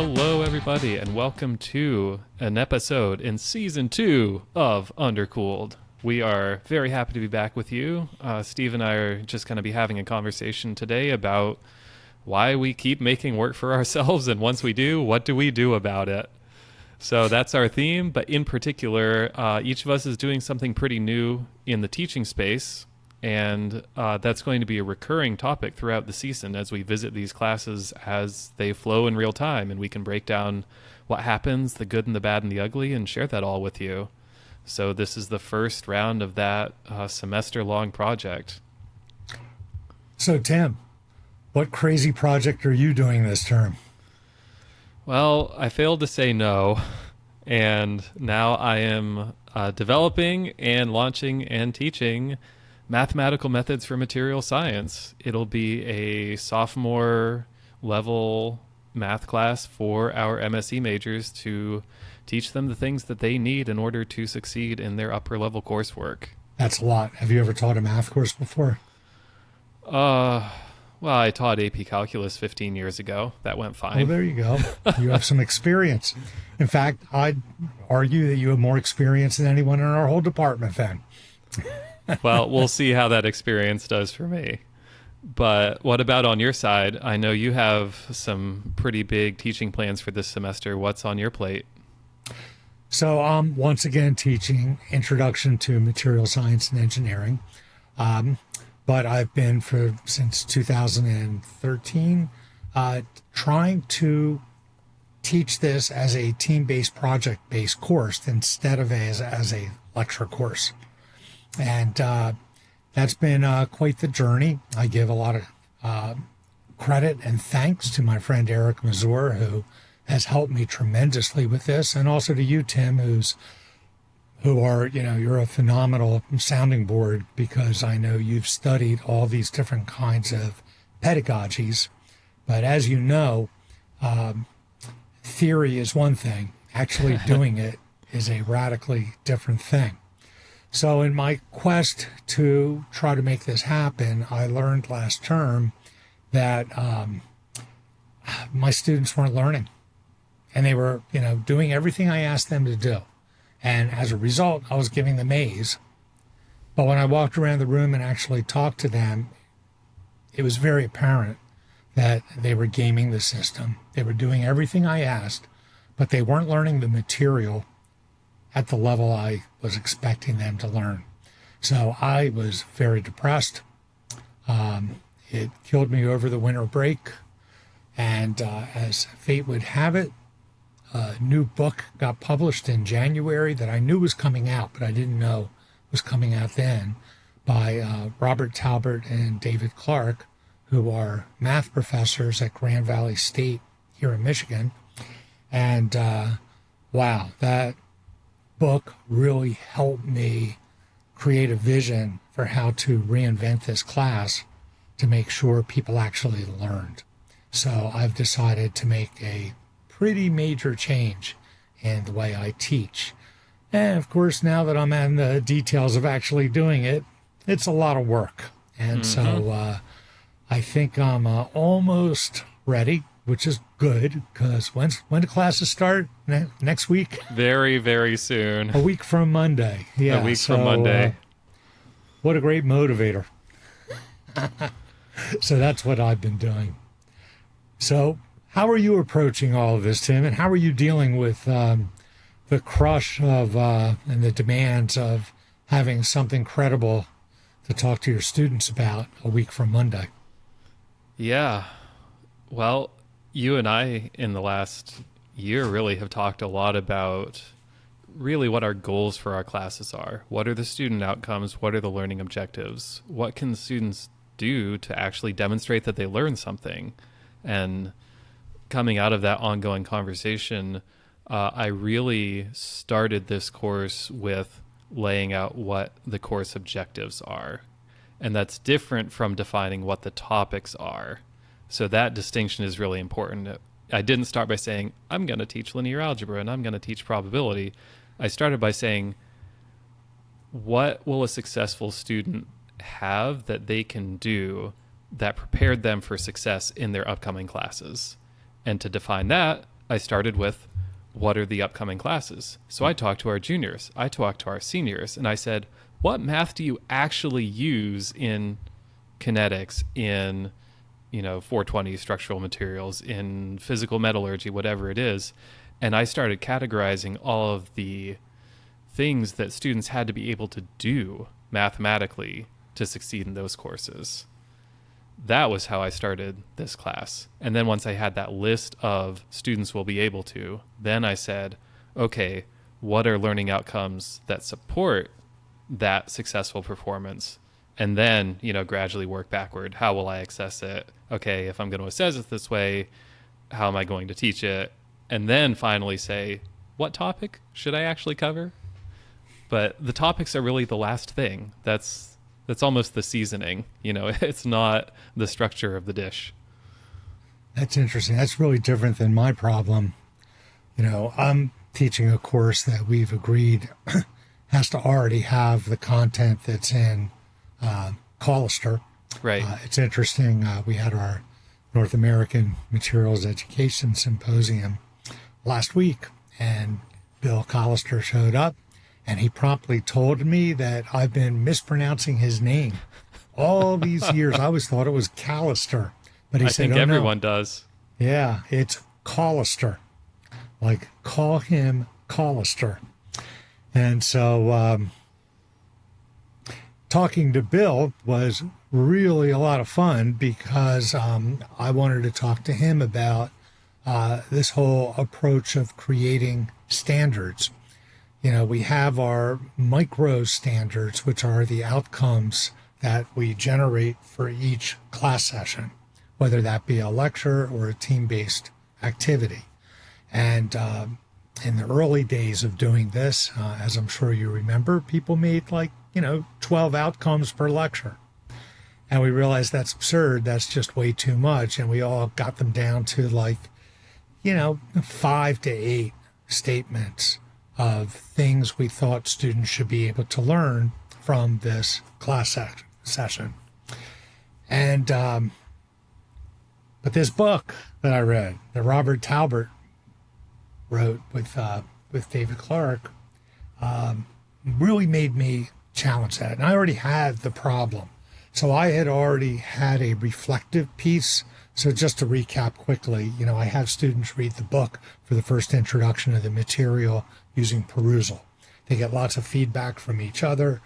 Hello, everybody, and welcome to an episode in Season 2 of Undercooled. We are very happy to be back with you. Steve and I are just going to be having a conversation today about why we keep making work for ourselves, and once we do, what do we do about it? So that's our theme, but in particular, each of us is doing something pretty new in the teaching space, and that's going to be a recurring topic throughout the season as we visit these classes as they flow in real time, and we can break down what happens, the good and the bad and the ugly, and share that all with you. So this is the first round of that semester-long project. So Tim, what crazy project are you doing this term? Well, I failed to say no, and now I am developing and launching and teaching mathematical methods for material science. It'll be a sophomore level math class for our MS&E majors to teach them the things that they need in order to succeed in their upper level coursework. That's a lot. Have you ever taught a math course before? Well, I taught AP Calculus 15 years ago. That went fine. Oh, there you go. You have some experience. In fact, I'd argue that you have more experience than anyone in our whole department then. Well, we'll see how that experience does for me. But what about on your side? I know you have some pretty big teaching plans for this semester. What's on your plate? So I'm once again teaching Introduction to Material Science and Engineering. But I've been since 2013 trying to teach this as a team-based, project-based course instead of as a lecture course. And that's been quite the journey. I give a lot of credit and thanks to my friend Eric Mazur, who has helped me tremendously with this, and also to you, Tim, you're a phenomenal sounding board, because I know you've studied all these different kinds of pedagogies. But as you know, theory is one thing. Actually doing it is a radically different thing. So in my quest to try to make this happen, I learned last term that my students weren't learning. And they were, doing everything I asked them to do. And as a result, I was giving them A's. But when I walked around the room and actually talked to them, it was very apparent that they were gaming the system. They were doing everything I asked, but they weren't learning the material at the level I was expecting them to learn. So I was very depressed. It killed me over the winter break. And as fate would have it, a new book got published in January that I knew was coming out, but I didn't know was coming out then, by Robert Talbert and David Clark, who are math professors at Grand Valley State here in Michigan. And wow, that book really helped me create a vision for how to reinvent this class to make sure people actually learned. So I've decided to make a pretty major change in the way I teach. And of course, now that I'm in the details of actually doing it, it's a lot of work. And so I think I'm almost ready, which is good, because when do classes start? Next week? Very, very soon. A week from Monday. Yeah, a week from Monday. What a great motivator. So that's what I've been doing. So how are you approaching all of this, Tim? And how are you dealing with the crush of and the demands of having something credible to talk to your students about a week from Monday? Yeah. Well, you and I in the last year really have talked a lot about really what our goals for our classes are. What are the student outcomes? What are the learning objectives? What can students do to actually demonstrate that they learn something? And coming out of that ongoing conversation, I really started this course with laying out what the course objectives are. And that's different from defining what the topics are. So that distinction is really important. I didn't start by saying, I'm going to teach linear algebra and I'm going to teach probability. I started by saying, what will a successful student have that they can do that prepared them for success in their upcoming classes? And to define that, I started with, what are the upcoming classes? So I talked to our juniors, I talked to our seniors, and I said, what math do you actually use in kinetics, in 420 structural materials, in physical metallurgy, whatever it is? And I started categorizing all of the things that students had to be able to do mathematically to succeed in those courses. That was how I started this class. And then once I had that list of students will be able to, then I said, okay, what are learning outcomes that support that successful performance? And then, gradually work backward. How will I assess it? Okay, if I'm going to assess it this way, how am I going to teach it? And then finally say, what topic should I actually cover? But the topics are really the last thing. That's almost the seasoning. It's not the structure of the dish. That's interesting. That's really different than my problem. I'm teaching a course that we've agreed has to already have the content that's in Collister. Right. It's interesting. We had our North American Materials Education Symposium last week, and Bill Collister showed up, and he promptly told me that I've been mispronouncing his name all these years. I always thought it was Callister, but he I said, think "Oh, everyone no. does. Yeah, it's Collister. Like, call him Collister." And so talking to Bill was really a lot of fun because I wanted to talk to him about this whole approach of creating standards. We have our micro standards, which are the outcomes that we generate for each class session, whether that be a lecture or a team-based activity. And in the early days of doing this, as I'm sure you remember, people made 12 outcomes per lecture. And we realized that's absurd. That's just way too much. And we all got them down to 5 to 8 statements of things we thought students should be able to learn from this class session. And but this book that I read, that Robert Talbert wrote with David Clark, really made me challenge that. And I already had the problem. So I had already had a reflective piece. So just to recap quickly, I have students read the book for the first introduction of the material using perusal. They get lots of feedback from each other.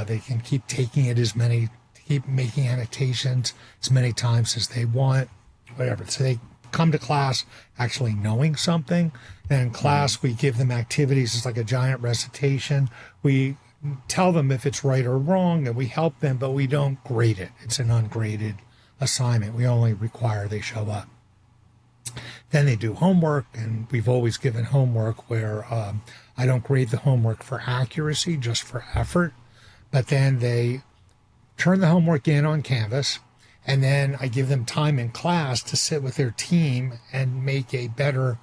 They can keep taking it keep making annotations as many times as they want, whatever. So they come to class actually knowing something. Then in class, we give them activities. It's like a giant recitation. We tell them if it's right or wrong, and we help them, but we don't grade it. It's an ungraded assignment. We only require they show up. Then they do homework, and we've always given homework where I don't grade the homework for accuracy, just for effort. But then they turn the homework in on Canvas, and then I give them time in class to sit with their team and make a better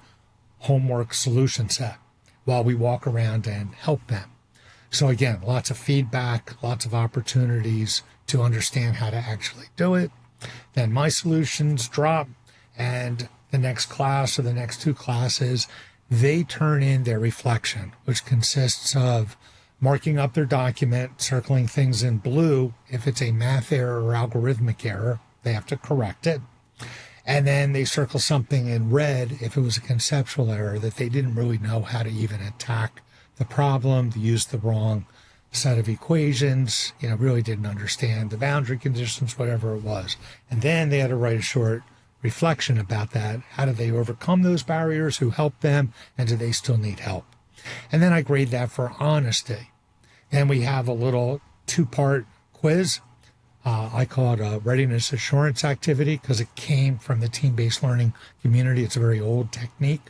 homework solution set while we walk around and help them. So again, lots of feedback, lots of opportunities to understand how to actually do it. Then my solutions drop, and the next class or the next 2 classes, they turn in their reflection, which consists of marking up their document, circling things in blue. If it's a math error or algorithmic error, they have to correct it. And then they circle something in red if it was a conceptual error that they didn't really know how to even attack the problem, they used the wrong set of equations, really didn't understand the boundary conditions, whatever it was. And then they had to write a short reflection about that. How did they overcome those barriers? Who helped them? And do they still need help? And then I grade that for honesty. And we have a little 2-part quiz. I call it a readiness assurance activity because it came from the team-based learning community. It's a very old technique.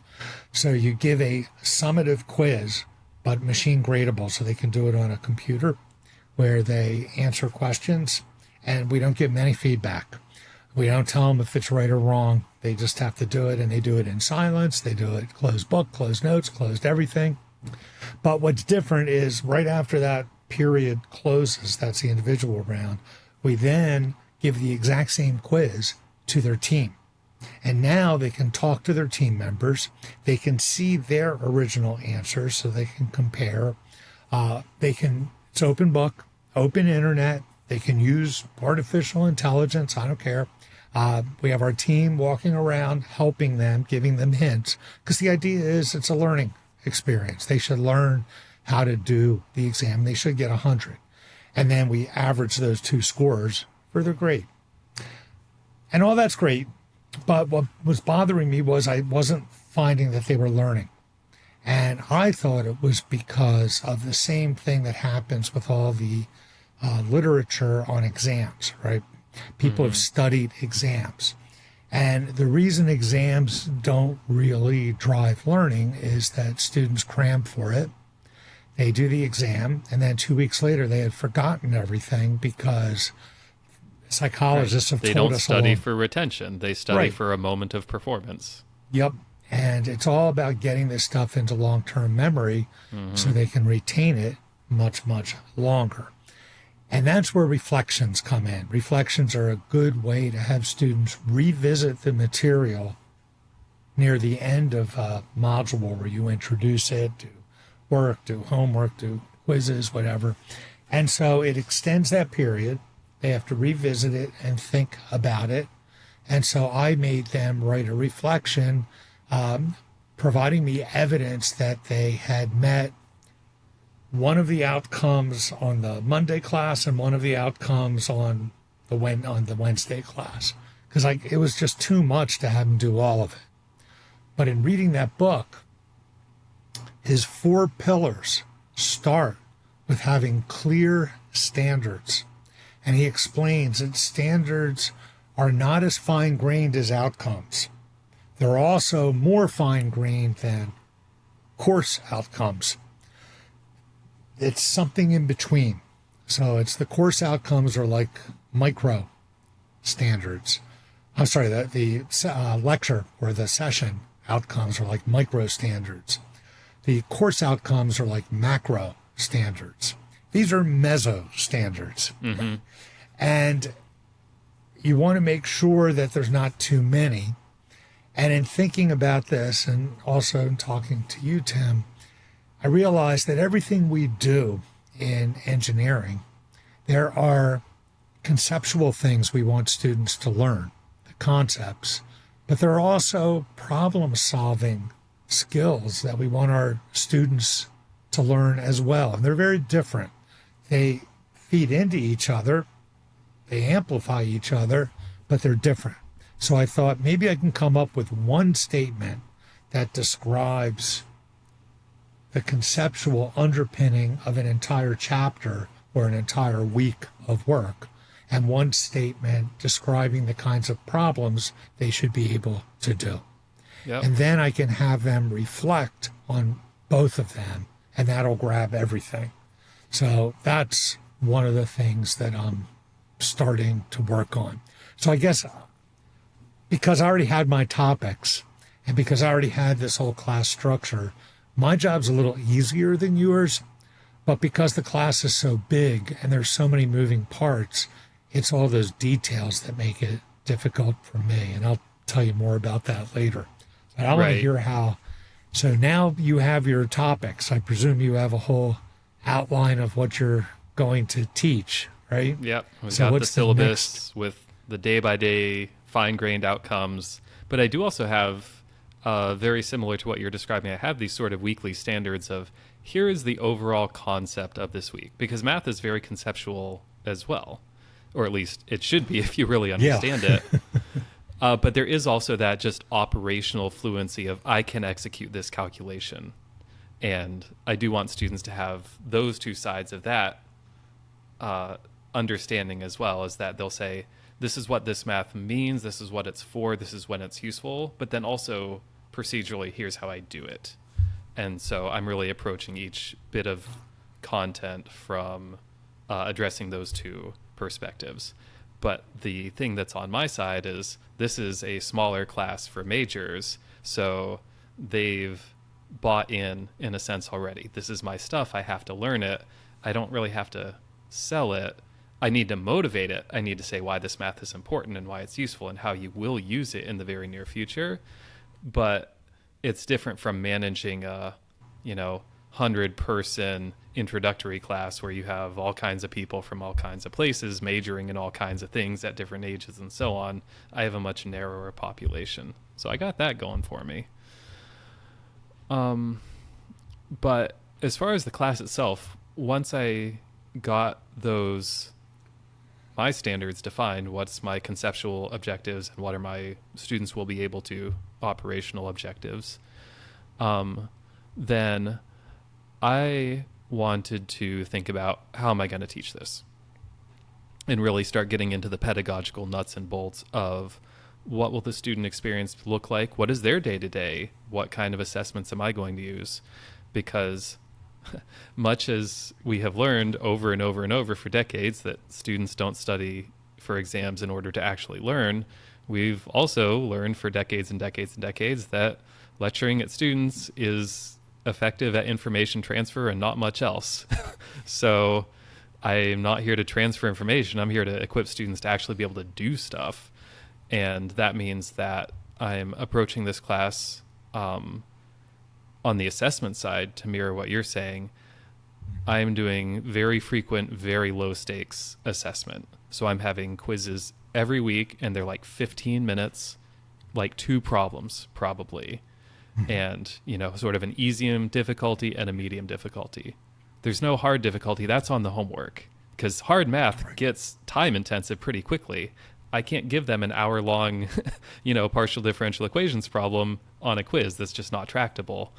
So you give a summative quiz, but machine gradable, so they can do it on a computer where they answer questions, and we don't give them any feedback. We don't tell them if it's right or wrong. They just have to do it, and they do it in silence. They do it closed book, closed notes, closed everything. But what's different is right after that period closes, that's the individual round, we then give the exact same quiz to their team. And now they can talk to their team members. They can see their original answers so they can compare. It's open book, open internet. They can use artificial intelligence. I don't care. We have our team walking around, helping them, giving them hints, because the idea is it's a learning experience. They should learn how to do the exam. They should get 100. And then we average those two scores for their grade. And all that's great. But what was bothering me was I wasn't finding that they were learning. And I thought it was because of the same thing that happens with all the literature on exams, right? People have studied exams. And the reason exams don't really drive learning is that students cram for it. They do the exam, and then 2 weeks later, they had forgotten everything because psychologists have They told don't us study along. for retention. They study Right. for a moment of performance. Yep. And it's all about getting this stuff into long-term memory so they can retain it much, much longer. And that's where reflections come in. Reflections are a good way to have students revisit the material near the end of a module where you introduce it, do work, do homework, do quizzes, whatever. And so it extends that period. They have to revisit it and think about it. And so I made them write a reflection, providing me evidence that they had met one of the outcomes on the Monday class and one of the outcomes on the Wednesday class, because it was just too much to have them do all of it. But in reading that book, his 4 pillars start with having clear standards. And he explains that standards are not as fine-grained as outcomes. They're also more fine-grained than course outcomes. It's something in between. So it's the course outcomes are like micro standards. I'm sorry, the lecture or the session outcomes are like micro standards. The course outcomes are like macro standards. These are meso standards. And you want to make sure that there's not too many. And in thinking about this, and also in talking to you, Tim, I realized that everything we do in engineering, there are conceptual things we want students to learn, the concepts, but there are also problem-solving skills that we want our students to learn as well. And they're very different. They feed into each other, they amplify each other, but they're different. So I thought maybe I can come up with one statement that describes the conceptual underpinning of an entire chapter or an entire week of work, and one statement describing the kinds of problems they should be able to do. Yep. And then I can have them reflect on both of them, and that'll grab everything. So that's one of the things that I'm starting to work on. So I guess because I already had my topics and because I already had this whole class structure, my job's a little easier than yours. But because the class is so big and there's so many moving parts, it's all those details that make it difficult for me. And I'll tell you more about that later. But I want to Right. hear how. So now you have your topics. I presume you have a whole outline of what you're going to teach, right? Yep. We've So got the what's the syllabus next? with the day-by-day fine-grained outcomes. But I do also have, very similar to what you're describing, I have these sort of weekly standards of here is the overall concept of this week. Because math is very conceptual as well. Or at least it should be if you really understand it. But there is also that just operational fluency of I can execute this calculation. And I do want students to have those two sides of that understanding as well, as that they'll say, this is what this math means, this is what it's for, this is when it's useful, but then also procedurally, here's how I do it. And so I'm really approaching each bit of content from addressing those two perspectives. But the thing that's on my side is this is a smaller class for majors, so they've bought in a sense already. This is my stuff. I have to learn it. I don't really have to sell it. I need to motivate it. I need to say why this math is important and why it's useful and how you will use it in the very near future. But it's different from managing a, 100-person introductory class where you have all kinds of people from all kinds of places majoring in all kinds of things at different ages and so on. I have a much narrower population. So I got that going for me. But as far as the class itself, once I got my standards defined, what's my conceptual objectives and what are my students will be able to operational objectives, then I wanted to think about how am I going to teach this and really start getting into the pedagogical nuts and bolts of what will the student experience look like? What is their day-to-day? What kind of assessments am I going to use? Because much as we have learned over and over and over for decades that students don't study for exams in order to actually learn, we've also learned for decades and decades and decades that lecturing at students is effective at information transfer and not much else. So I'm not here to transfer information. I'm here to equip students to actually be able to do stuff. And that means that I'm approaching this class on the assessment side to mirror what you're saying. I'm doing very frequent, very low stakes assessment. So I'm having quizzes every week and they're like 15 minutes, like 2 problems probably. And, sort of an easy difficulty and a medium difficulty. There's no hard difficulty. That's on the homework because hard math gets time intensive pretty quickly. I can't give them an hour long, partial differential equations problem on a quiz. That's just not tractable.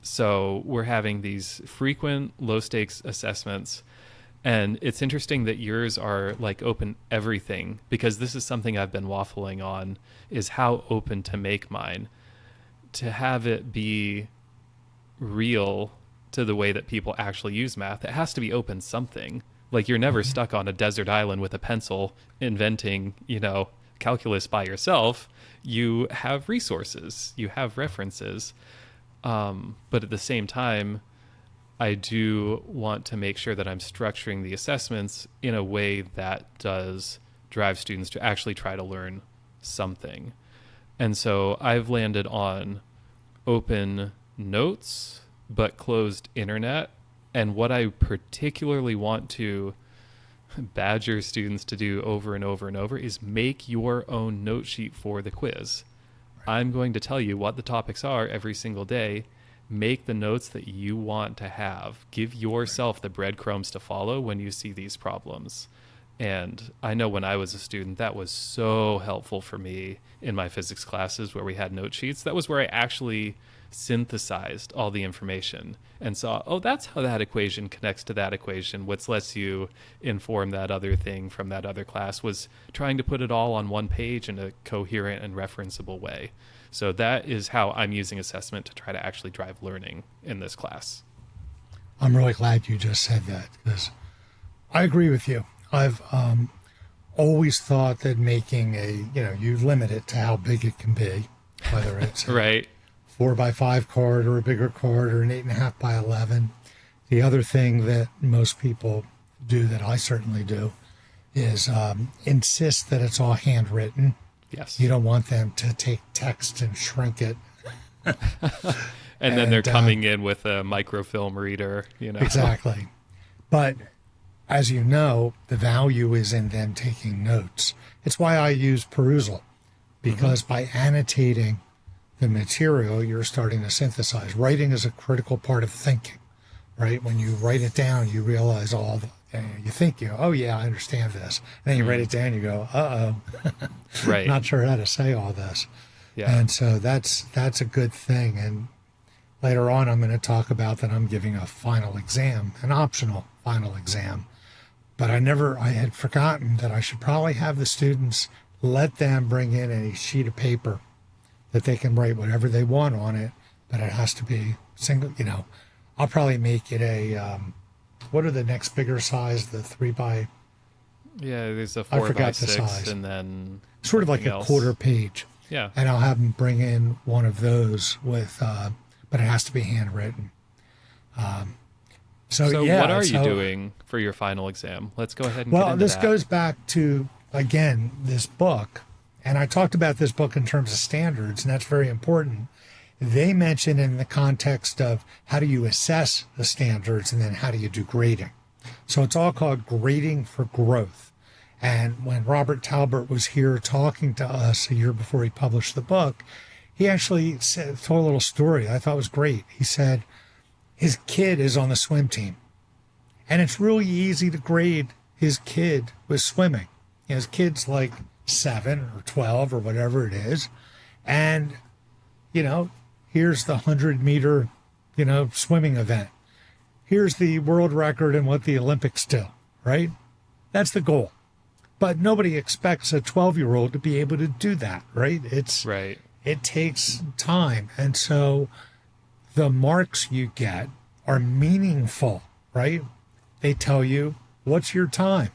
So we're having these frequent low stakes assessments. And it's interesting that yours are like open everything, because this is something I've been waffling on, is how open to make mine, to have it be real to the way that people actually use math. It has to be open something. Like you're never stuck on a desert island with a pencil inventing, calculus by yourself. You have resources, you have references. But at the same time, I do want to make sure that I'm structuring the assessments in a way that does drive students to actually try to learn something. And so I've landed on open notes, but closed internet. And what I particularly want to badger students to do over and over and over is make your own note sheet for the quiz. Right. I'm going to tell you what the topics are every single day. Make the notes that you want to have. Give yourself the breadcrumbs to follow when you see these problems. And I know when I was a student, that was so helpful for me in my physics classes where we had note sheets. That was where I actually synthesized all the information and saw, oh, that's how that equation connects to that equation, which lets you inform that other thing from that other class, was trying to put it all on one page in a coherent and referenceable way. So that is how I'm using assessment to try to actually drive learning in this class. I'm really glad you just said that, because I agree with you. I've always thought that making you limit it to how big it can be, whether it's right. 4x5 card or a bigger card or an 8.5 by 11. The other thing that most people do, that I certainly do, is insist that it's all handwritten. Yes. You don't want them to take text and shrink it. and then they're coming in with a microfilm reader, Exactly. But as you know, the value is in them taking notes. It's why I use perusal, because by annotating the material, you're starting to synthesize. Writing is a critical part of thinking, right? When you write it down, you realize you think, oh yeah, I understand this. And then you write it down, you go, right. Not sure how to say all this. Yeah. And so that's a good thing. And later on, I'm going to talk about that I'm giving a final exam, an optional final exam. But I had forgotten that I should probably have the students let them bring in a sheet of paper that they can write whatever they want on it, but it has to be single, I'll probably make it a, what are the next bigger size, the 3x? Yeah, there's a 4x6 size. And then sort of like a quarter page. Yeah. And I'll have them bring in one of those with, but it has to be handwritten. So So, what yeah, are you so doing for your final exam? Let's go ahead and get well, into this that. goes back to again this book, and I talked about this book in terms of standards, and that's very important. They mention in the context of how do you assess the standards and then how do you do grading. So it's all called grading for growth. And when Robert Talbert was here talking to us a year before he published the book, he actually told a little story I thought was great. He said his kid is on the swim team, and it's really easy to grade his kid with swimming. His kid's like 7 or 12 or whatever it is. And, here's the 100-meter, swimming event. Here's the world record and what the Olympics do, right? That's the goal. But nobody expects a 12-year-old to be able to do that, right? Right. It takes time. And so the marks you get are meaningful, right? They tell you, what's your time?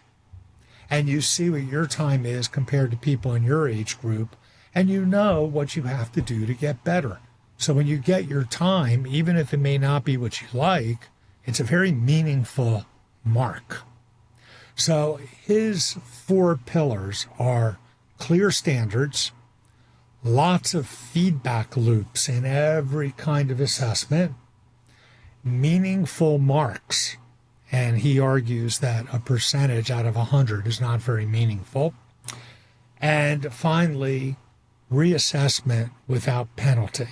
And you see what your time is compared to people in your age group, and you know what you have to do to get better. So when you get your time, even if it may not be what you like, it's a very meaningful mark. So his 4 pillars are clear standards, lots of feedback loops in every kind of assessment, meaningful marks. And he argues that a percentage out of 100 is not very meaningful. And finally, reassessment without penalty,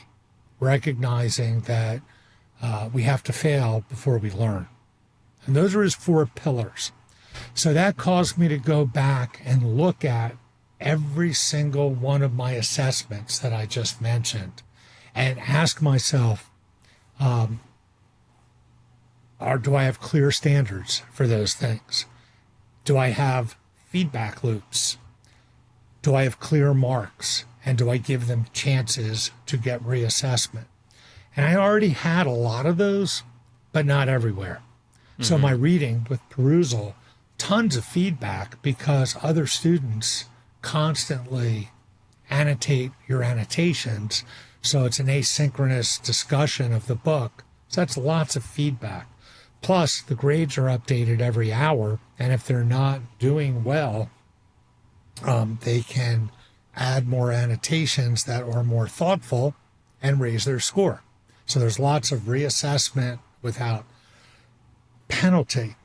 recognizing that we have to fail before we learn. And those are his 4 pillars. So that caused me to go back and look at every single one of my assessments that I just mentioned and ask myself, or do I have clear standards for those things? Do I have feedback loops? Do I have clear marks? And do I give them chances to get reassessment? And I already had a lot of those, but not everywhere. So my reading with perusal, tons of feedback because other students constantly annotate your annotations. So it's an asynchronous discussion of the book. So that's lots of feedback. Plus, the grades are updated every hour, and if they're not doing well, they can add more annotations that are more thoughtful and raise their score. So there's lots of reassessment without penalty.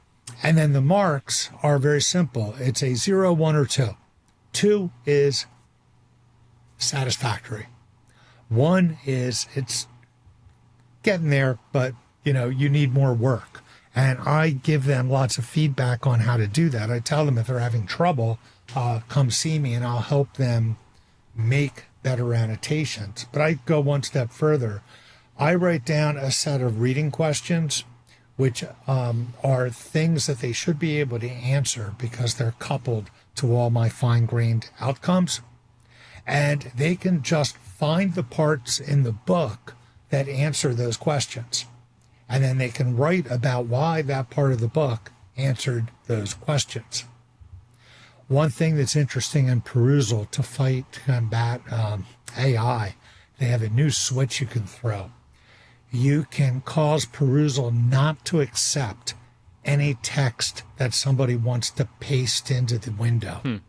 And then the marks are very simple. It's a 0, 1, or 2. 2 is satisfactory. 1 is it's getting there, but you need more work. And I give them lots of feedback on how to do that. I tell them if they're having trouble, come see me and I'll help them make better annotations. But I go one step further. I write down a set of reading questions, which are things that they should be able to answer because they're coupled to all my fine-grained outcomes. And they can just find the parts in the book that answer those questions. And then they can write about why that part of the book answered those questions. One thing that's interesting in perusal to combat AI, they have a new switch you can throw. You can cause perusal not to accept any text that somebody wants to paste into the window.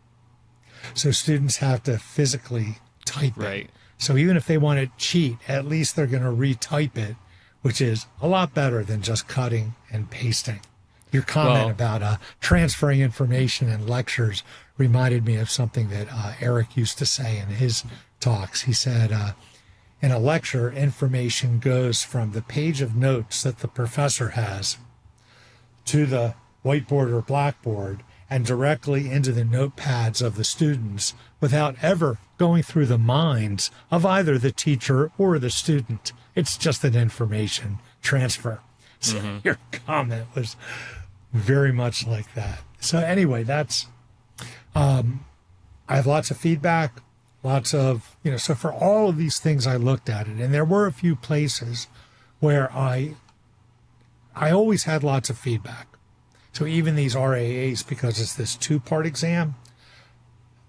So students have to physically type Right. it. So even if they want to cheat, at least they're going to retype it, which is a lot better than just cutting and pasting. Your comment Well, about transferring information in lectures reminded me of something that Eric used to say in his talks. He said, in a lecture, information goes from the page of notes that the professor has to the whiteboard or blackboard and directly into the notepads of the students without ever going through the minds of either the teacher or the student. It's just an information transfer. So your comment was very much like that. So anyway, that's, I have lots of feedback, lots of, so for all of these things, I looked at it, and there were a few places where I always had lots of feedback. So even these RAAs, because it's this 2-part exam,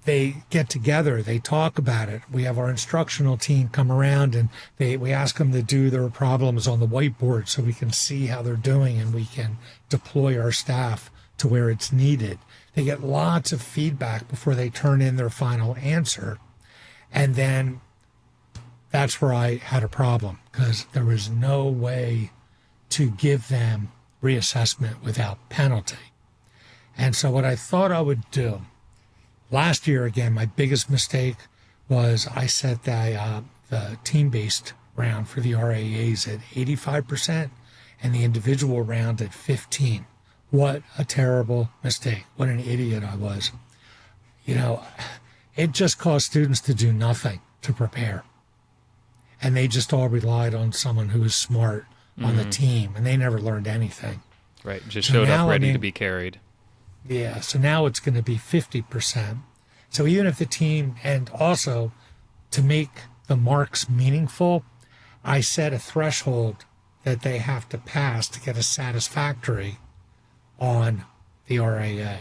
they get together, they talk about it. We have our instructional team come around and we ask them to do their problems on the whiteboard so we can see how they're doing and we can deploy our staff to where it's needed. They get lots of feedback before they turn in their final answer. And then that's where I had a problem, because there was no way to give them reassessment without penalty. And so what I thought I would do, last year, again, my biggest mistake was I set the team-based round for the RAAs at 85% and the individual round at 15%. What a terrible mistake. What an idiot I was. You know, it just caused students to do nothing to prepare. And they just all relied on someone who was smart on the team, and they never learned anything. Right, just showed up ready to be carried. Yeah, so now it's going to be 50%. So even if the team, and also to make the marks meaningful, I set a threshold that they have to pass to get a satisfactory on the RAA.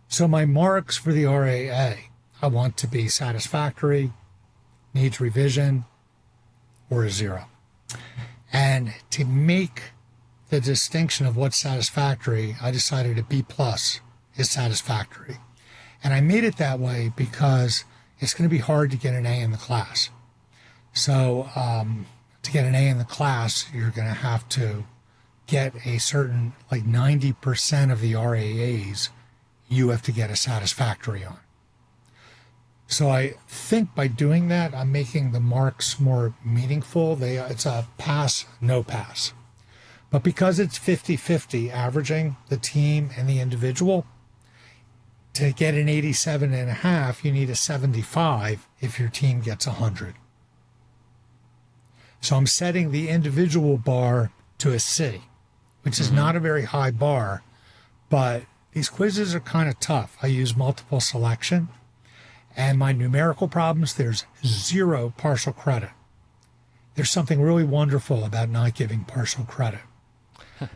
So my marks for the RAA, I want to be satisfactory, needs revision, or a 0. And to make the distinction of what's satisfactory, I decided a B+ is satisfactory. And I made it that way because it's going to be hard to get an A in the class. So to get an A in the class, you're going to have to get a certain, like 90% of the RAAs, you have to get a satisfactory on. So I think by doing that, I'm making the marks more meaningful. It's a pass, no pass. But because it's 50-50 averaging the team and the individual, to get an 87.5, you need a 75 if your team gets 100. So I'm setting the individual bar to a C, which is not a very high bar, but these quizzes are kind of tough. I use multiple selection, and my numerical problems, there's 0 partial credit. There's something really wonderful about not giving partial credit.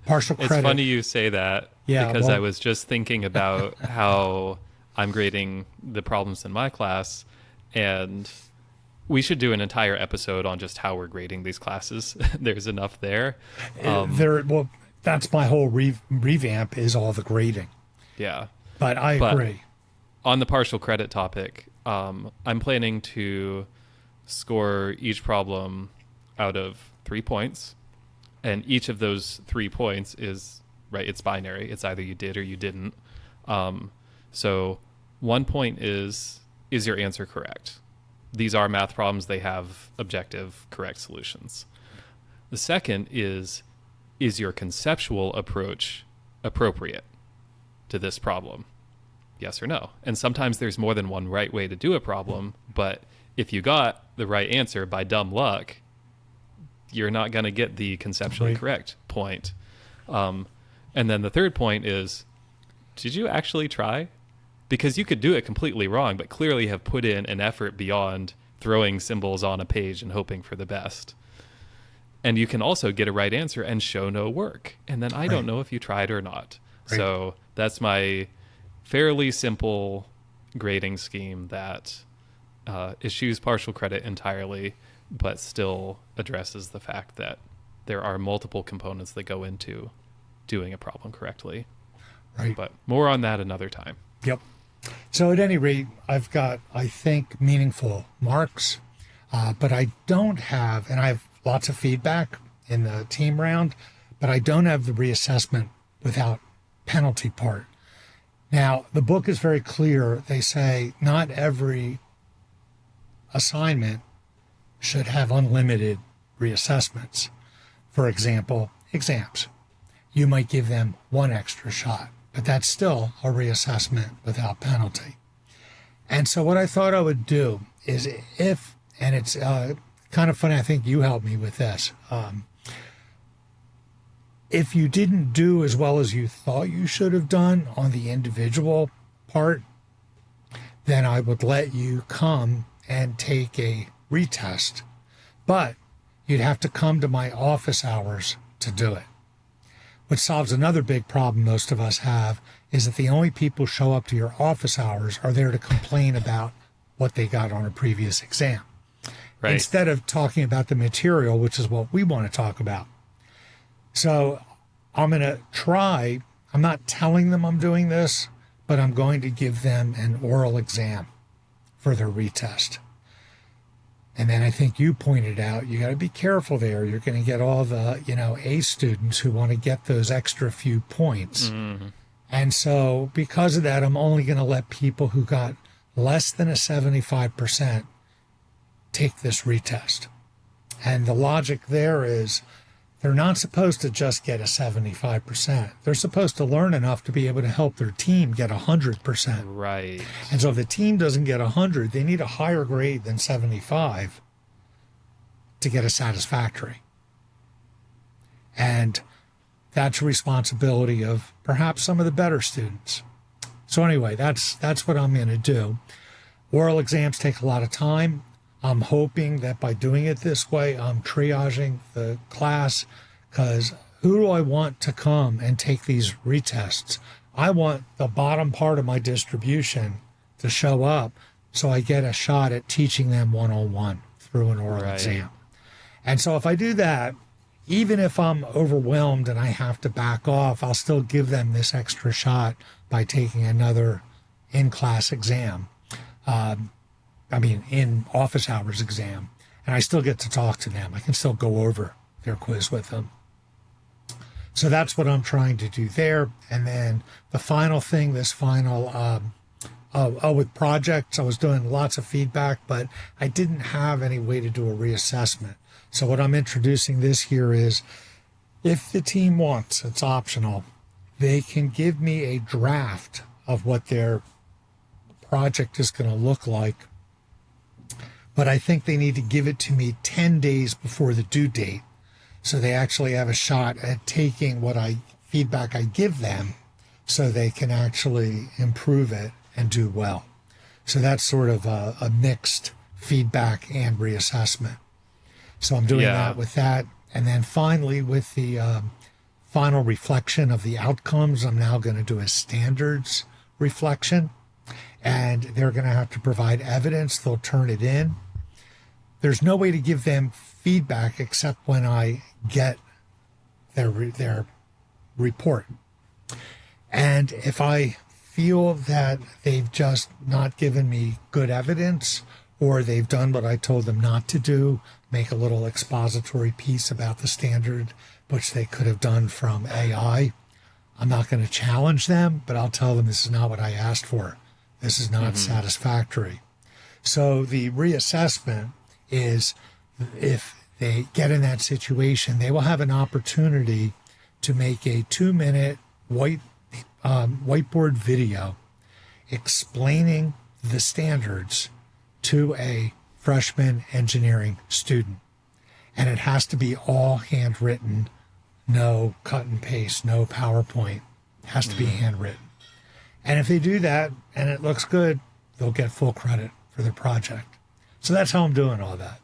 Partial credit. It's funny you say that, because I was just thinking about how I'm grading the problems in my class, and we should do an entire episode on just how we're grading these classes. There's enough there. Well, that's my whole revamp, is all the grading. Yeah. But I agree. On the partial credit topic, I'm planning to score each problem out of 3 points. And each of those 3 points is, right, it's binary. It's either you did or you didn't. So 1 point is your answer correct? These are math problems. They have objective, correct solutions. The second is your conceptual approach appropriate to this problem? Yes or no? And sometimes there's more than one right way to do a problem, but if you got the right answer by dumb luck, you're not going to get the conceptually correct point. And then the third point is, did you actually try? Because you could do it completely wrong, but clearly have put in an effort beyond throwing symbols on a page and hoping for the best. And you can also get a right answer and show no work. And then I don't know if you tried or not. Right. So that's my fairly simple grading scheme that eschews partial credit entirely, but still addresses the fact that there are multiple components that go into doing a problem correctly. Right. But more on that another time. Yep. So at any rate, I've got, I think, meaningful marks, but I don't have, and I have lots of feedback in the team round, but I don't have the reassessment without penalty part. Now, the book is very clear. They say not every assignment should have unlimited reassessments. For example, exams. You might give them one extra shot, but that's still a reassessment without penalty. And so what I thought I would do is and it's kind of funny, I think you helped me with this. If you didn't do as well as you thought you should have done on the individual part, then I would let you come and take a retest. But you'd have to come to my office hours to do it, What solves another big problem most of us have is that the only people who show up to your office hours are there to complain about what they got on a previous exam, Right. instead of talking about the material, which is what we want to talk about. So I'm going to try, I'm not telling them I'm doing this, but I'm going to give them an oral exam for their retest. And then I think you pointed out, you got to be careful there. You're going to get all the, A students who want to get those extra few points. Mm-hmm. And so because of that, I'm only going to let people who got less than a 75% take this retest. And the logic there is they're not supposed to just get a 75%. They're supposed to learn enough to be able to help their team get 100%. Right. And so if the team doesn't get 100, they need a higher grade than 75 to get a satisfactory. And that's a responsibility of perhaps some of the better students. So anyway, that's what I'm going to do. Oral exams take a lot of time. I'm hoping that by doing it this way, I'm triaging the class, because who do I want to come and take these retests? I want the bottom part of my distribution to show up so I get a shot at teaching them one-on-one through an oral exam. And so if I do that, even if I'm overwhelmed and I have to back off, I'll still give them this extra shot by taking another in-class exam. In office hours exam, and I still get to talk to them. I can still go over their quiz with them. So that's what I'm trying to do there. And then the final thing, with projects, I was doing lots of feedback, but I didn't have any way to do a reassessment. So what I'm introducing this year is, if the team wants, it's optional, they can give me a draft of what their project is going to look like. But I think they need to give it to me 10 days before the due date, so they actually have a shot at taking feedback I give them, so they can actually improve it and do well. So that's sort of a mixed feedback and reassessment. So I'm doing that with that. And then finally, with the final reflection of the outcomes, I'm now going to do a standards reflection. And they're going to have to provide evidence. They'll turn it in. There's no way to give them feedback except when I get their report. And if I feel that they've just not given me good evidence, or they've done what I told them not to do, make a little expository piece about the standard, which they could have done from AI, I'm not going to challenge them, but I'll tell them this is not what I asked for. This is not satisfactory. So the reassessment is, if they get in that situation, they will have an opportunity to make a 2-minute whiteboard video explaining the standards to a freshman engineering student. And it has to be all handwritten, no cut and paste, no PowerPoint. It has to be handwritten. And if they do that and it looks good, they'll get full credit for their project. So that's how I'm doing all that.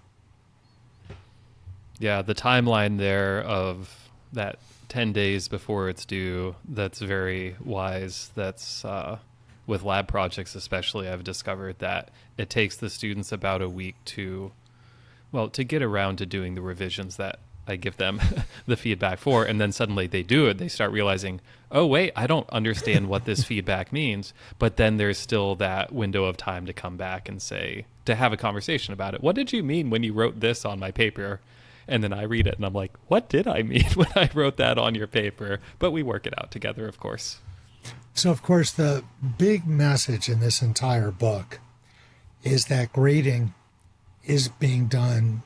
Yeah, the timeline there of that 10 days before it's due, that's very wise. That's with lab projects especially, I've discovered that it takes the students about a week to get around to doing the revisions that I give them the feedback for, and then suddenly they do it. They start realizing, oh, wait, I don't understand what this feedback means. But then there's still that window of time to come back and to have a conversation about it. What did you mean when you wrote this on my paper? And then I read it and I'm like, what did I mean when I wrote that on your paper? But we work it out together, of course. So, of course, the big message in this entire book is that grading is being done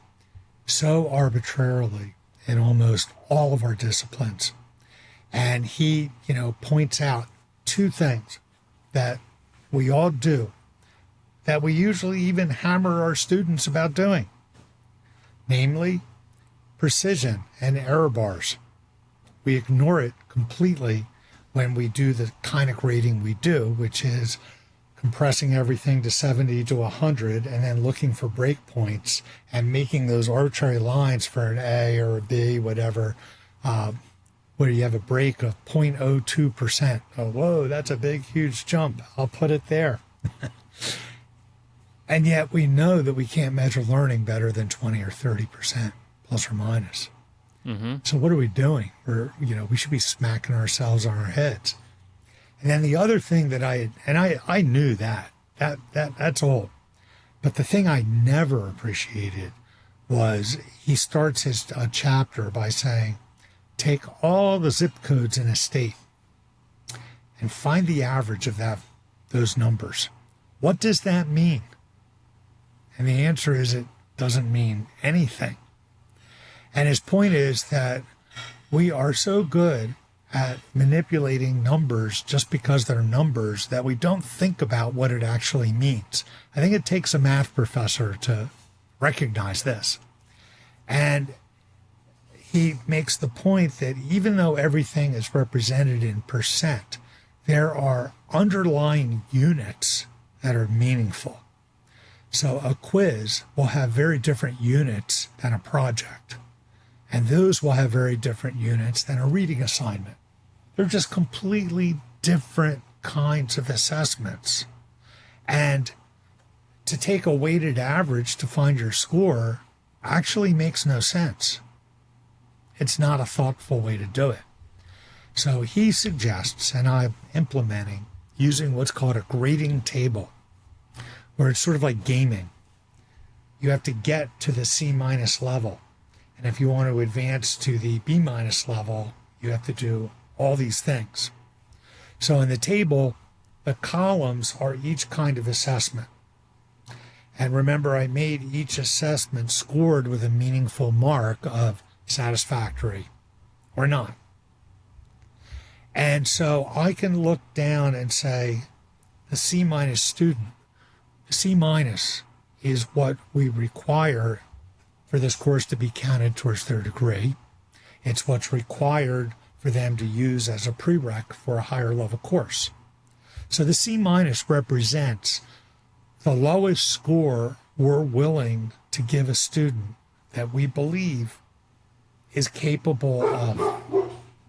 so arbitrarily in almost all of our disciplines. And he, points out two things that we all do that we usually even hammer our students about doing, namely precision and error bars. We ignore it completely when we do the kind of grading we do, which is compressing everything to 70 to 100 and then looking for breakpoints and making those arbitrary lines for an A or a B, whatever, where you have a break of 0.02%. Oh, whoa, that's a big, huge jump. I'll put it there. And yet we know that we can't measure learning better than 20 or 30%, plus or minus. Mm-hmm. So what are we doing? We should be smacking ourselves on our heads. And then the other thing that I knew that's old. But the thing I never appreciated was he starts his chapter by saying, take all the zip codes in a state and find the average of those numbers. What does that mean? And the answer is it doesn't mean anything. And his point is that we are so good at manipulating numbers just because they're numbers that we don't think about what it actually means. I think it takes a math professor to recognize this. And he makes the point that even though everything is represented in percent, there are underlying units that are meaningful. So a quiz will have very different units than a project. And those will have very different units than a reading assignment. They're just completely different kinds of assessments. And to take a weighted average to find your score actually makes no sense. It's not a thoughtful way to do it. So he suggests, and I'm implementing, using what's called a grading table, where it's sort of like gaming. You have to get to the C- level. And if you want to advance to the B- level, you have to do all these things. So in the table, the columns are each kind of assessment. And remember, I made each assessment scored with a meaningful mark of satisfactory or not. And so I can look down and say, the C- student, the C- is what we require for this course to be counted towards their degree. It's what's required for them to use as a prereq for a higher level course. So the C- represents the lowest score we're willing to give a student that we believe is capable of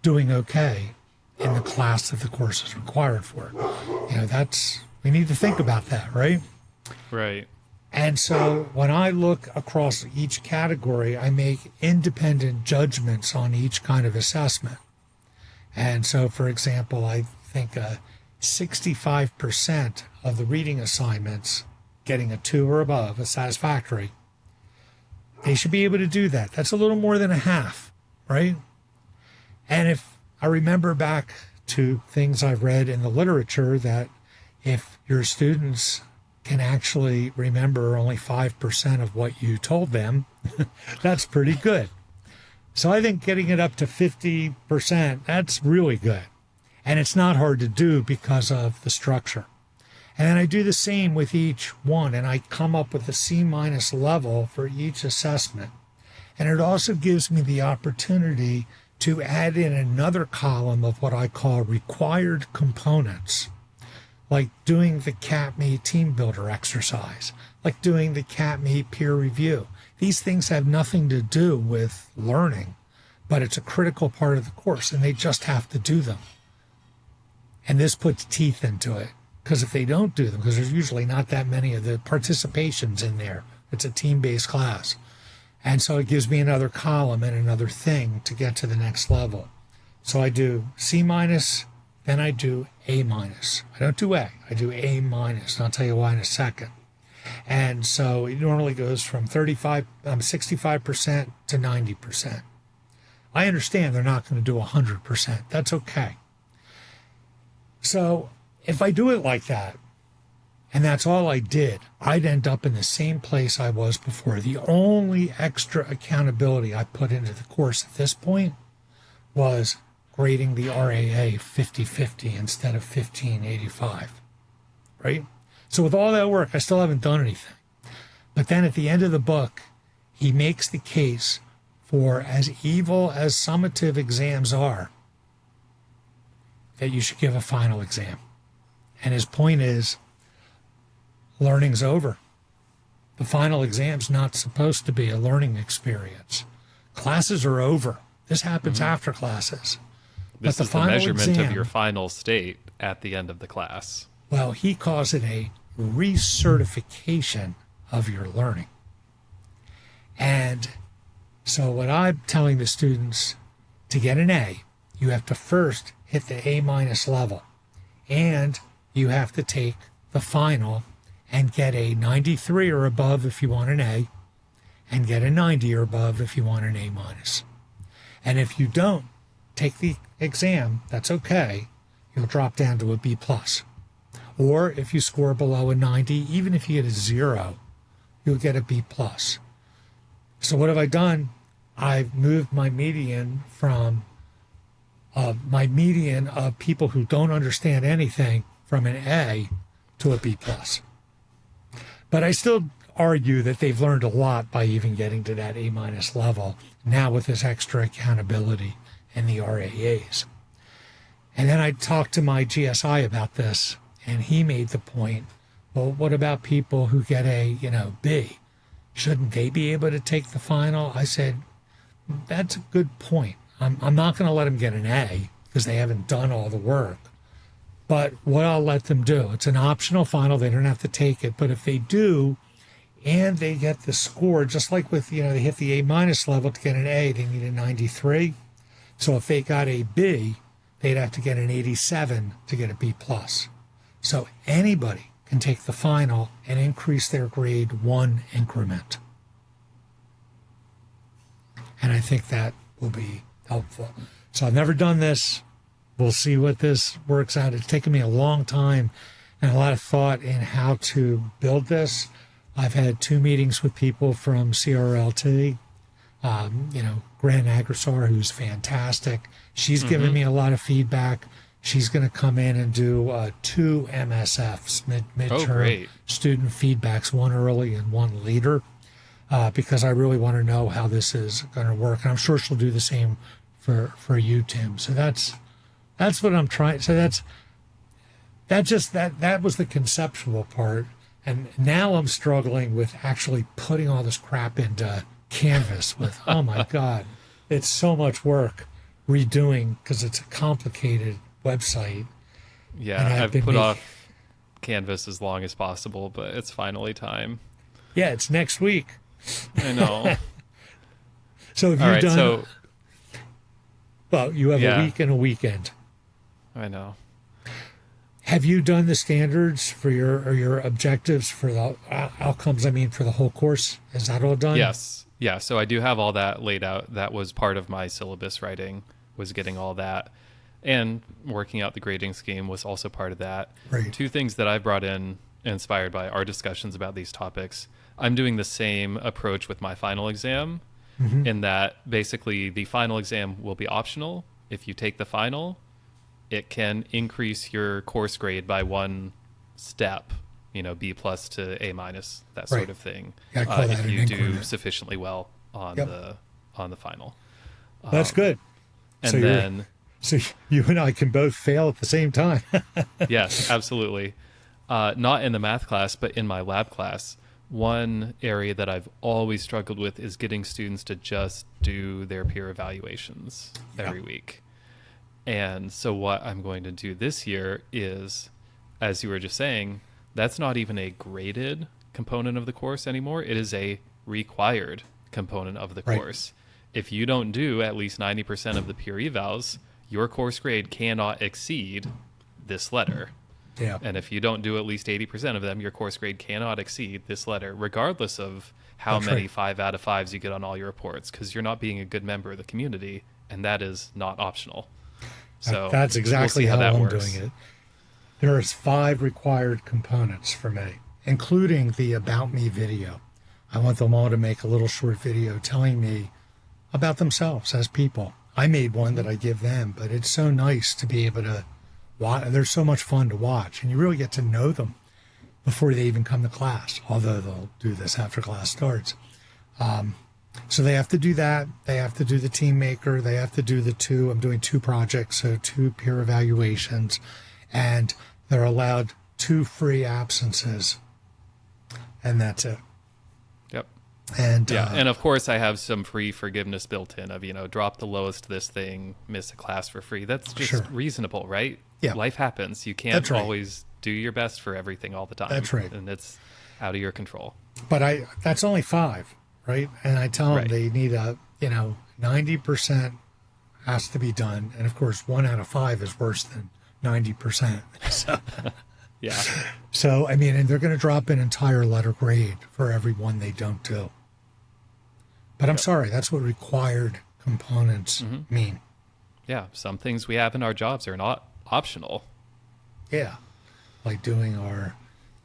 doing okay in the class that the course is required for. We need to think about that, right? Right. And so when I look across each category, I make independent judgments on each kind of assessment. And so, for example, I think 65% of the reading assignments getting a 2 or above, a satisfactory, they should be able to do that. That's a little more than a half, right? And if I remember back to things I've read in the literature, that if your students can actually remember only 5% of what you told them, that's pretty good. So I think getting it up to 50%, that's really good. And it's not hard to do because of the structure. And then I do the same with each one, and I come up with a C- level for each assessment. And it also gives me the opportunity to add in another column of what I call required components, like doing the CAPME team builder exercise, like doing the CAPME peer review. These things have nothing to do with learning, but it's a critical part of the course, and they just have to do them. And this puts teeth into it, because if they don't do them, because there's usually not that many of the participations in there, it's a team-based class. And so it gives me another column and another thing to get to the next level. So I do C-, then I do A-. I don't do A, I do A-, and I'll tell you why in a second. And so it normally goes from 65% to 90%. I understand they're not going to do 100%. That's okay. So if I do it like that, and that's all I did, I'd end up in the same place I was before. The only extra accountability I put into the course at this point was grading the RAA 50-50 instead of 15-85, right? So with all that work, I still haven't done anything. But then at the end of the book, he makes the case for, as evil as summative exams are, that you should give a final exam. And his point is, learning's over. The final exam's not supposed to be a learning experience. Classes are over. This happens after classes. But This the is the final measurement of your exam, final state at the end of the class. well, he calls it a recertification of your learning. And so what I'm telling the students, to get an A, you have to first hit the A minus level. And you have to take the final and get a 93 or above if you want an A, and get a 90 or above if you want an A minus. And if you don't take the exam, that's okay. You'll drop down to a B plus. Or if you score below a 90, even if you get a 0, you'll get a B plus. So what have I done? I've moved my median from my median of people who don't understand anything from an A to a B plus. But I still argue that they've learned a lot by even getting to that A minus level now with this extra accountability and the RAAs. And then I talked to my GSI about this, and he made the point, well, what about people who get a, B? Shouldn't they be able to take the final? I said, that's a good point. I'm not going to let them get an A because they haven't done all the work. But what I'll let them do, it's an optional final. They don't have to take it. But if they do, and they get the score, just like with, they hit the A minus level to get an A, they need a 93. So if they got a B, they'd have to get an 87 to get a B plus. So anybody can take the final and increase their grade 1 increment. And I think that will be helpful. So I've never done this. We'll see what this works out. It's taken me a long time and a lot of thought in how to build this. I've had 2 meetings with people from CRLT, Gran Agrisar, who's fantastic. She's given me a lot of feedback. She's going to come in and do 2 MSFs, midterm student feedbacks, one early and one later, because I really want to know how this is going to work. And I'm sure she'll do the same for you, Tim. So that's what I'm trying. So that was the conceptual part. And now I'm struggling with actually putting all this crap into Canvas with, oh my God, it's so much work redoing because it's a complicated website. Yeah, I've put off Canvas as long as possible, but it's finally time. Yeah, it's next week. I know. So have you done... Well, you have a week and a weekend. I know. Have you done the standards for your objectives for the outcomes? I mean, for the whole course? Is that all done? Yes. Yeah. So I do have all that laid out. That was part of my syllabus writing, was getting all that. And working out the grading scheme was also part of that. Right. 2 things that I brought in, inspired by our discussions about these topics. I'm doing the same approach with my final exam, in that basically the final exam will be optional. If you take the final, it can increase your course grade by 1 step, B plus to A minus, that sort of thing. Yeah, if you do sufficiently well on the final. That's good. So you and I can both fail at the same time. Yes, absolutely. Not in the math class, but in my lab class. One area that I've always struggled with is getting students to just do their peer evaluations every week. And so what I'm going to do this year is, as you were just saying, that's not even a graded component of the course anymore. It is a required component of the course. If you don't do at least 90% of the peer evals, your course grade cannot exceed this letter. Yeah. And if you don't do at least 80% of them, your course grade cannot exceed this letter, regardless of how many 5 out of 5s you get on all your reports, because you're not being a good member of the community, and that is not optional. So that's exactly we'll see how I'm works. doing it. There's 5 required components for me, including the About Me video. I want them all to make a little short video telling me about themselves as people. I made one that I give them, but it's so nice to be able to watch. They're so much fun to watch, and you really get to know them before they even come to class, although they'll do this after class starts. So they have to do that. They have to do the team maker. They have to do I'm doing 2 projects, so 2 peer evaluations, and they're allowed 2 free absences, and that's it. Yep. And Yeah, and of course I have some free forgiveness built in of, drop the lowest this thing, miss a class for free. That's just sure. reasonable, right? Yeah. Life happens. You can't That's right. always do your best for everything all the time. That's right. And it's out of your control. But that's only 5, right? And I tell them Right. they need 90% has to be done. And of course, 1 out of 5 is worse than 90%. So, Yeah. so I mean, and they're going to drop an entire letter grade for every one they don't do. But I'm sorry, that's what required components mean. Yeah. Some things we have in our jobs are not optional. Yeah. Like doing our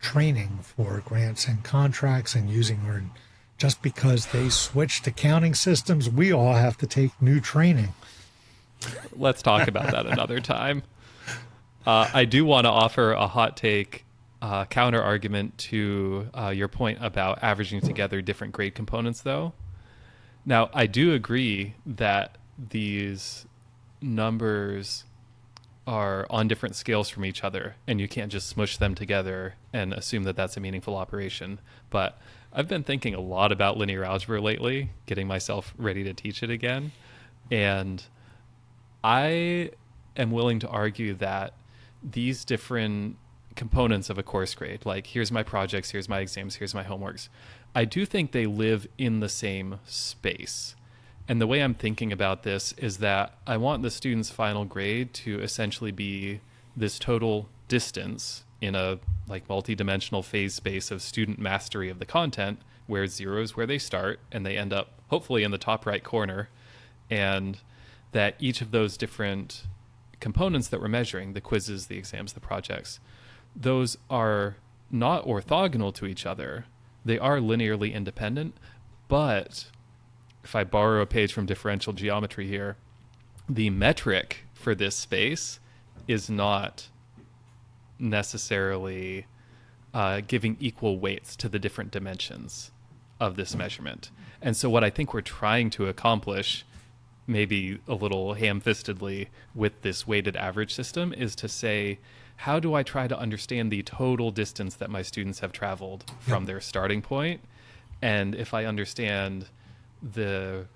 training for grants and contracts and using our, just because they switched accounting systems, we all have to take new training. Let's talk about that another time. I do want to offer a hot take counter argument to your point about averaging together different grade components, though. Now, I do agree that these numbers are on different scales from each other, and you can't just smush them together and assume that that's a meaningful operation. But I've been thinking a lot about linear algebra lately, getting myself ready to teach it again. And I am willing to argue that these different components of a course grade, like here's my projects, here's my exams, here's my homeworks, I do think they live in the same space. And the way I'm thinking about this is that I want the student's final grade to essentially be this total distance in a multi-dimensional phase space of student mastery of the content, where 0 is where they start and they end up hopefully in the top right corner. And that each of those different components that we're measuring, the quizzes, the exams, the projects, those are not orthogonal to each other. They are linearly independent, but if I borrow a page from differential geometry here, the metric for this space is not necessarily giving equal weights to the different dimensions of this measurement. And so what I think we're trying to accomplish, maybe a little ham-fistedly, with this weighted average system is to say, how do I try to understand the total distance that my students have traveled from their starting point? And if I understand the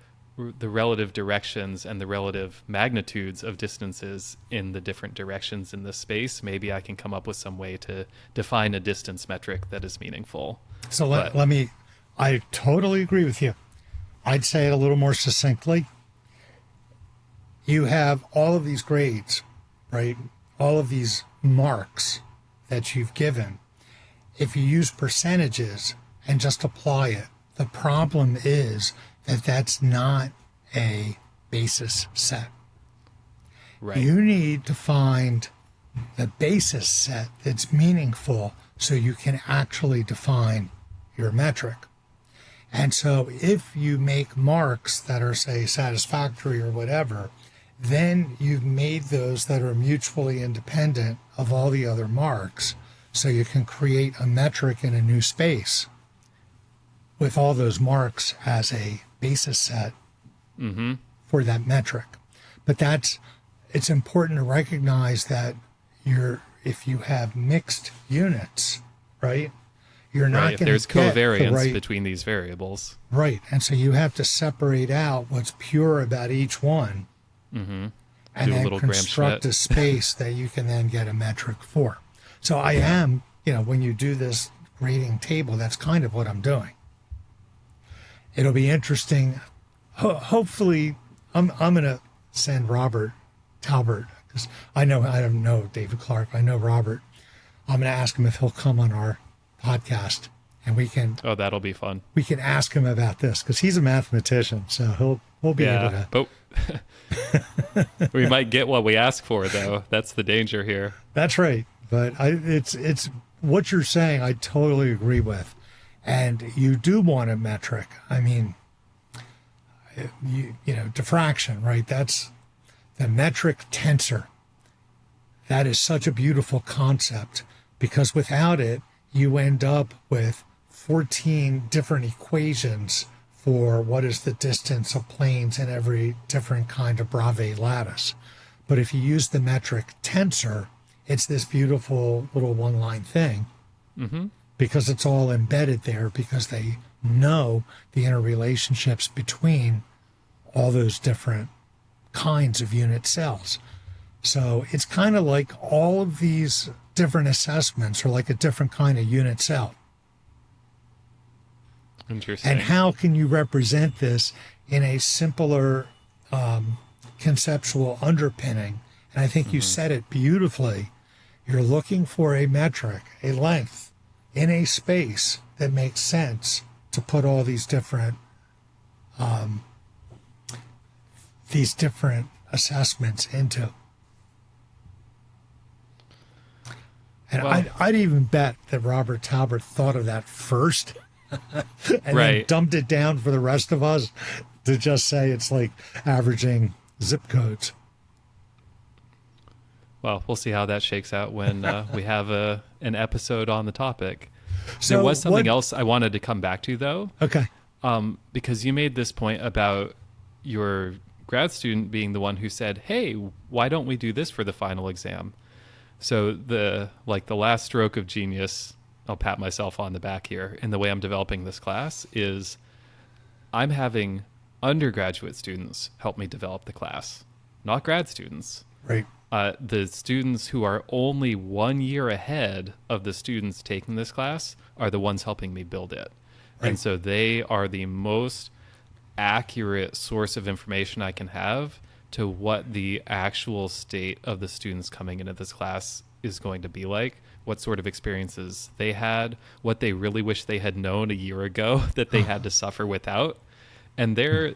relative directions and the relative magnitudes of distances in the different directions in the space, maybe I can come up with some way to define a distance metric that is meaningful. So let me, I totally agree with you. I'd say it a little more succinctly. You have all of these grades, right? All of these marks that you've given. If you use percentages and just apply it, the problem is that that's not a basis set. Right. You need to find the basis set that's meaningful so you can actually define your metric. And so if you make marks that are, say, satisfactory or whatever, then you've made those that are mutually independent of all the other marks, so you can create a metric in a new space with all those marks as a basis set for that metric. But it's important to recognize that if you have mixed units, right, you're not going to get there's covariance right, between these variables. Right. And so you have to separate out what's pure about each one and then construct a space that you can then get a metric for. So I am, when you do this grading table, that's kind of what I'm doing. It'll be interesting. Hopefully, I'm going to send Robert Talbert, because I don't know David Clark. I know Robert. I'm going to ask him if he'll come on our podcast, and we can. Oh, that'll be fun. We can ask him about this because he's a mathematician, so he'll be able to. But we might get what we ask for, though. That's the danger here. That's right. But it's what you're saying. I totally agree with, and you do want a metric. I mean, diffraction, right? That's the metric tensor. That is such a beautiful concept, because without it, you end up with 14 different equations for what is the distance of planes in every different kind of Bravais lattice. But if you use the metric tensor, it's this beautiful little one-line thing, because it's all embedded there, because they know the interrelationships between all those different kinds of unit cells. So it's kind of like all of these different assessments are like a different kind of unit cell. Interesting. And how can you represent this in a simpler conceptual underpinning? And I think you said it beautifully. You're looking for a metric, a length in a space that makes sense to put all these different assessments into. And Well, I'd even bet that Robert Talbot thought of that first and then dumped it down for the rest of us to just say it's like averaging zip codes. Well, we'll see how that shakes out when we have an episode on the topic. So there was something else I wanted to come back to, though. Okay. Because you made this point about your grad student being the one who said, "Hey, why don't we do this for the final exam?" So the last stroke of genius, I'll pat myself on the back here, in the way I'm developing this class is I'm having undergraduate students help me develop the class, not grad students. Right. The students who are only 1 year ahead of the students taking this class are the ones helping me build it. Right. And so they are the most accurate source of information I can have to what the actual state of the students coming into this class is going to be like, what sort of experiences they had, what they really wish they had known a year ago that they had to suffer without. And they're,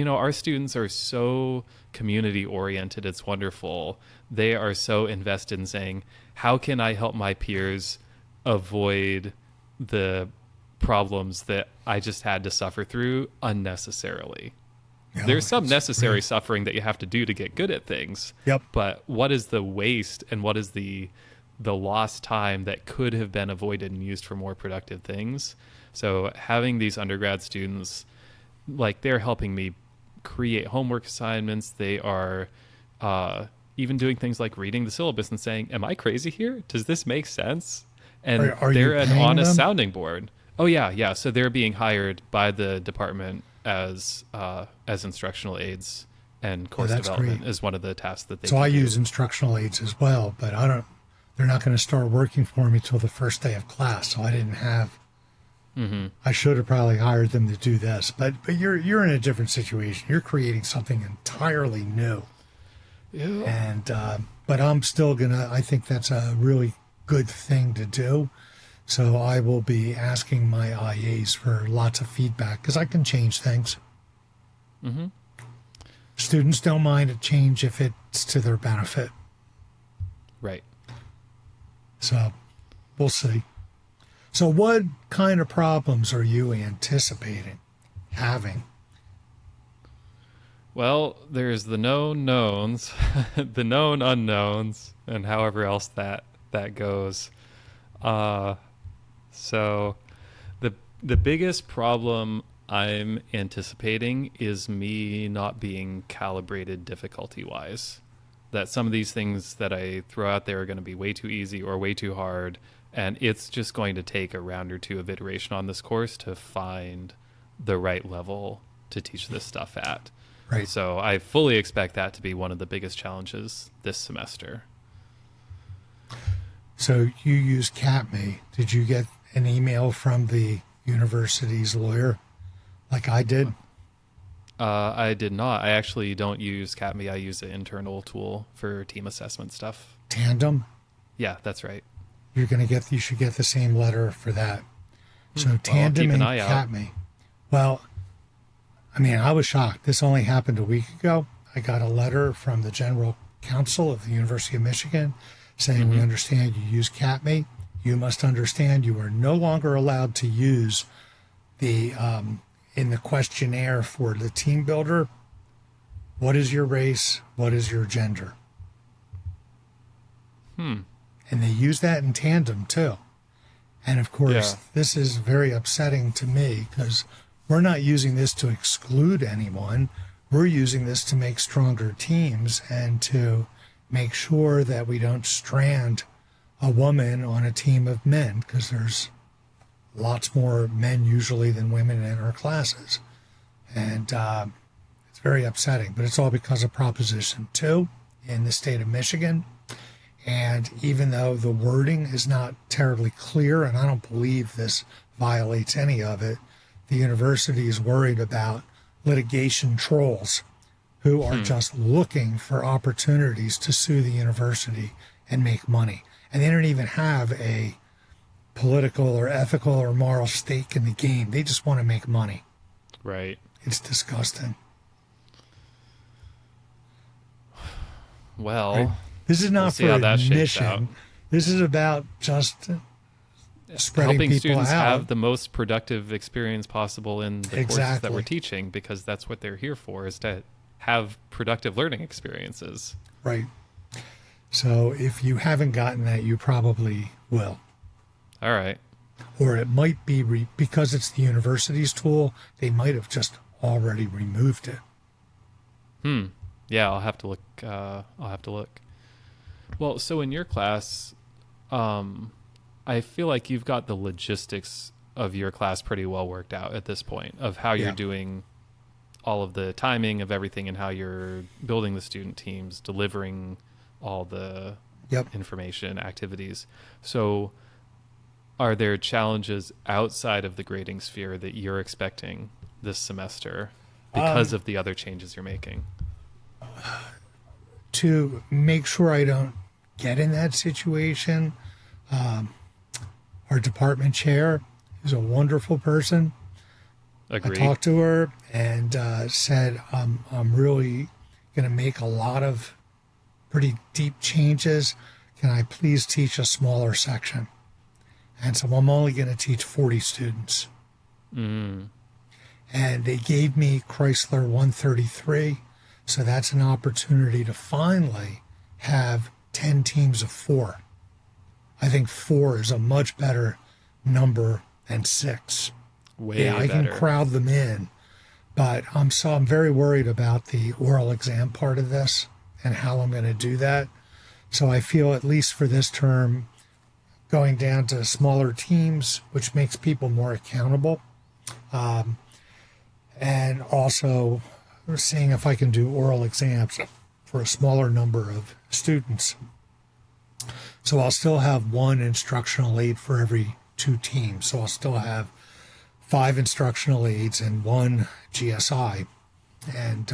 our students are so community oriented. It's wonderful. They are so invested in saying, how can I help my peers avoid the problems that I just had to suffer through unnecessarily? Yeah, there's some necessary suffering that you have to do to get good at things. Yep. But what is the waste and what is the lost time that could have been avoided and used for more productive things? So having these undergrad students, they're helping me create homework assignments. They are even doing things like reading the syllabus and saying, am I crazy here? Does this make sense? And are they're an honest them? sounding board. Oh, yeah. So they're being hired by the department as instructional aides, and course development is one of the tasks that they do. I use instructional aides as well, but they're not going to start working for me till the first day of class. So I didn't have, I should have probably hired them to do this, but you're in a different situation. You're creating something entirely new. Yeah. And, but I'm still I think that's a really good thing to do. So I will be asking my IAs for lots of feedback because I can change things. Mm-hmm. Students don't mind a change if it's to their benefit. Right. So we'll see. So what kind of problems are you anticipating having? Well, there's the known knowns, the known unknowns, and however else that goes. So the biggest problem I'm anticipating is me not being calibrated difficulty-wise. That some of these things that I throw out there are going to be way too easy or way too hard, and it's just going to take a round or two of iteration on this course to find the right level to teach this stuff at. Right. So I fully expect that to be one of the biggest challenges this semester. So you use CAPME. Did you get an email from the university's lawyer like I did? I did not. I actually don't use CAPME. I use an internal tool for team assessment stuff. Tandem? Yeah, that's right. You should get the same letter for that. So Tandem and CAPME. Well, I mean, I was shocked. This only happened a week ago. I got a letter from the general counsel of the University of Michigan saying, we understand you use CAPME. You must understand you are no longer allowed to use the in the questionnaire for the team builder, what is your race? What is your gender? And they use that in tandem too. And of course, this is very upsetting to me because we're not using this to exclude anyone. We're using this to make stronger teams and to make sure that we don't strand a woman on a team of men, because there's lots more men usually than women in our classes. And it's very upsetting, but it's all because of Proposition 2 in the state of Michigan. And even though the wording is not terribly clear, and I don't believe this violates any of it, the university is worried about litigation trolls who are just looking for opportunities to sue the university and make money. And they don't even have a political or ethical or moral stake in the game. They just want to make money. Right. It's disgusting. Well, Right. This is we'll not see for how that shakes out. admission. This is about just spreading Helping people students out. have the most productive experience possible in the courses that Exactly. we're teaching, because that's what they're here for, is to have productive learning experiences. Right. So if you haven't gotten that, you probably will. All right. Or it might be because it's the university's tool, they might have just already removed it. Yeah, I'll have to look. Well, so in your class, I feel like you've got the logistics of your class pretty well worked out at this point, of how you're Yeah. doing all of the timing of everything and how you're building the student teams, delivering all the Yep. information, activities. So are there challenges outside of the grading sphere that you're expecting this semester because of the other changes you're making? To make sure I don't get in that situation, our department chair is a wonderful person. Agreed. I talked to her and said, I'm really going to make a lot of pretty deep changes. Can I please teach a smaller section? And so I'm only going to teach 40 students. And they gave me Chrysler 133. So that's an opportunity to finally have 10 teams of 4. I think 4 is a much better number than 6. Way I better. can crowd them in, but I'm very worried about the oral exam part of this and how I'm going to do that. So I feel, at least for this term, going down to smaller teams, which makes people more accountable, and also seeing if I can do oral exams for a smaller number of students. So I'll still have one instructional aid for every 2 teams. So I'll still have 5 instructional aides and 1 GSI. And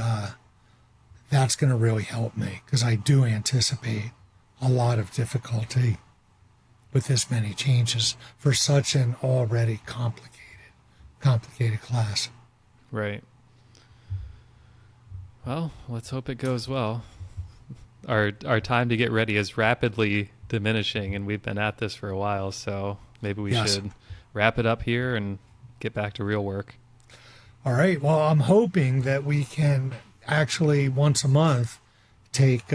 that's going to really help me, because I do anticipate a lot of difficulty with this many changes for such an already complicated class. Right. Well, let's hope it goes well. Our time to get ready is rapidly diminishing, and we've been at this for a while, so maybe we Yes. should wrap it up here and get back to real work. All right. Well, I'm hoping that we can actually once a month take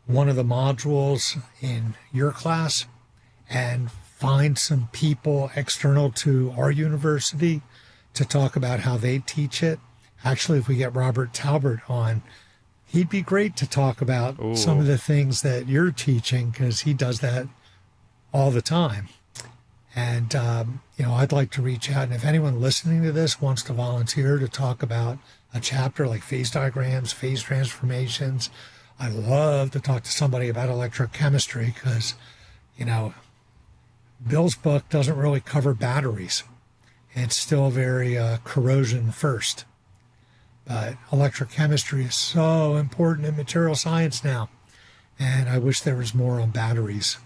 one of the modules in your class and find some people external to our university to talk about how they teach it. Actually, if we get Robert Talbert on, he'd be great to talk about some of the things that you're teaching, because he does that all the time. And, I'd like to reach out. And if anyone listening to this wants to volunteer to talk about a chapter like phase diagrams, phase transformations, I'd love to talk to somebody about electrochemistry, because, Bill's book doesn't really cover batteries. It's still very corrosion first. But electrochemistry is so important in material science now. And I wish there was more on batteries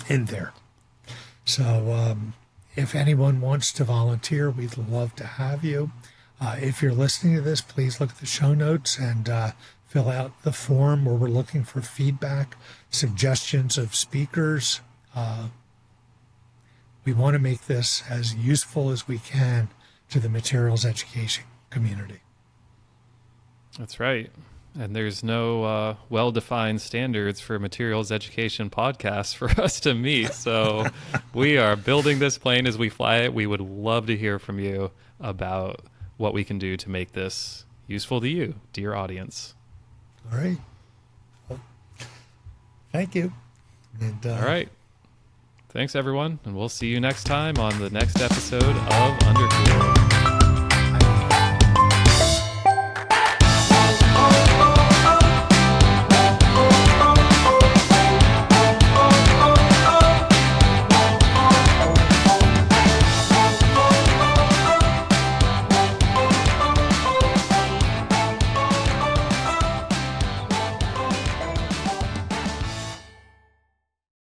in there. So if anyone wants to volunteer, we'd love to have you. If you're listening to this, please look at the show notes and fill out the form where we're looking for feedback, suggestions of speakers. We want to make this as useful as we can to the materials education community. That's right. And there's no well-defined standards for materials education podcasts for us to meet. So we are building this plane as we fly it. We would love to hear from you about what we can do to make this useful to you, dear audience. All right. Well, thank you. And, All right. Thanks, everyone, and we'll see you next time on the next episode of Undercool.